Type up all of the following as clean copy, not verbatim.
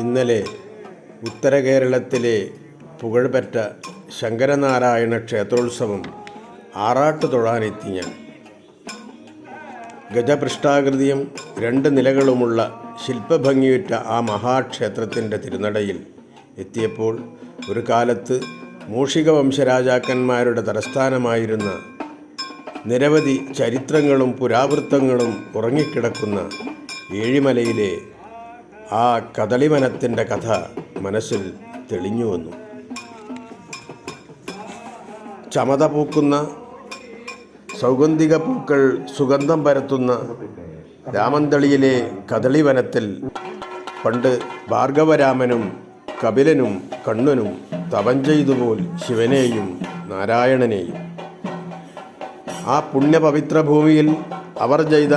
ഇന്നലെ ഉത്തര കേരളത്തിലെ പുകഴ്പെറ്റ ശങ്കരനാരായണ ക്ഷേത്രോത്സവം ആറാട്ട് തൊഴാനെത്തി ഞാൻ. ഗജപൃഷ്ഠാകൃതിയും 2 നിലകളുമുള്ള ശില്പഭംഗിയുറ്റ ആ മഹാക്ഷേത്രത്തിൻ്റെ തിരുനടയിൽ എത്തിയപ്പോൾ ഒരു കാലത്ത് മൂഷിക വംശരാജാക്കന്മാരുടെ തലസ്ഥാനമായിരുന്ന നിരവധി ചരിത്രങ്ങളും പുരാവൃത്തങ്ങളും ഉറങ്ങിക്കിടക്കുന്ന ഏഴിമലയിലെ ആ കദളിവനത്തിൻ്റെ കഥ മനസ്സിൽ തെളിഞ്ഞു വന്നു. ചമത പൂക്കുന്ന സൗഗന്ധിക പൂക്കൾ സുഗന്ധം പരത്തുന്ന രാമന്തളിയിലെ കദളിവനത്തിൽ പണ്ട് ഭാർഗവരാമനും കപിലനും കണ്ണനും തപം ചെയ്തുപോൽ ശിവനെയും നാരായണനെയും ആ പുണ്യപവിത്ര ഭൂമിയിൽ അവർ ചെയ്ത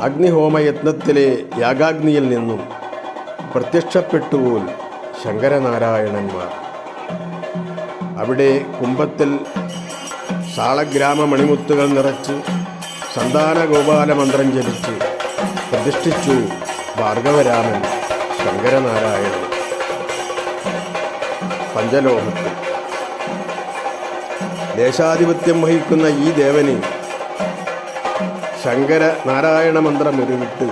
അഗ്നിഹോമയത്നത്തിലെ യാഗാഗ്നിയിൽ നിന്നും പ്രത്യക്ഷപ്പെട്ടുപോൽ ശങ്കരനാരായണന്മാർ. അവിടെ കുംഭത്തിൽ സാളഗ്രാമ മണിമുത്തുകൾ നിറച്ച് സന്താന ഗോപാല മന്ത്രം ജപിച്ച് പ്രതിഷ്ഠിച്ചു ഭാർഗവരാമൻ ശങ്കരനാരായണൻ പഞ്ചലോകത്തിൽ. ദേശാധിപത്യം വഹിക്കുന്ന ഈ ദേവന് ശങ്കരനാരായണ മന്ത്രം ഉരുവിട്ട്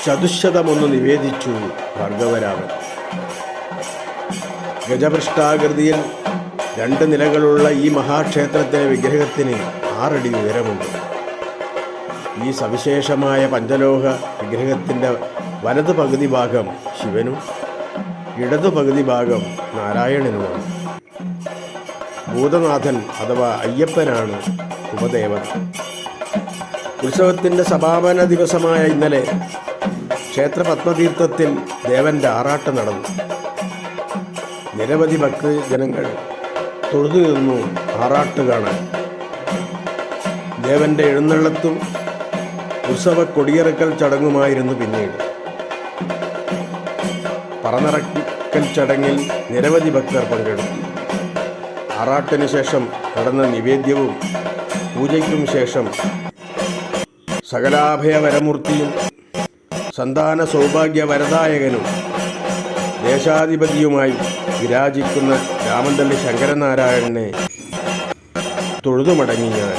ചതുശതമൊന്ന് നിവേദിച്ചു ഭാർഗവരാമൻ. ഗജപൃഷ്ഠാകൃതിയിൽ 2 നിലകളുള്ള ഈ മഹാക്ഷേത്രത്തിലെ വിഗ്രഹത്തിന് 6 അടി ഉയരമുണ്ട്. ഈ സവിശേഷമായ പഞ്ചലോഹ വിഗ്രഹത്തിൻ്റെ വലതു പകുതി ഭാഗം ശിവനും ഇടതു പകുതി ഭാഗം നാരായണനുമാണ്. ഭൂതനാഥൻ അഥവാ അയ്യപ്പനാണ് ഉപദേവത. ഉത്സവത്തിൻ്റെ സമാപന ദിവസമായ ഇന്നലെ ക്ഷേത്ര പത്മതീർത്ഥത്തിൽ ദേവൻ്റെ ആറാട്ട് നടന്നു. നിരവധി ഭക്തജനങ്ങൾ തൊഴുതു നിന്നു ആറാട്ട് കാണാൻ. ദേവൻ്റെ എഴുന്നള്ളത്തും ഉത്സവ കൊടിയിറക്കൽ ചടങ്ങുമായിരുന്നു പിന്നീട്. പറനിറക്കൽ ചടങ്ങിൽ നിരവധി ഭക്തർ പങ്കെടുത്തു. ആറാട്ടിന് ശേഷം നടന്ന നിവേദ്യവും പൂജയ്ക്കും ശേഷം സകലാഭയ വരമൂർത്തിയും സന്താന സൗഭാഗ്യ വരദായകനും ദേശാധിപതിയുമായി വിരാജിക്കുന്ന രാമന്തള്ളി ശങ്കരനാരായണനെ തൊഴുതുമടങ്ങി ഞാൻ.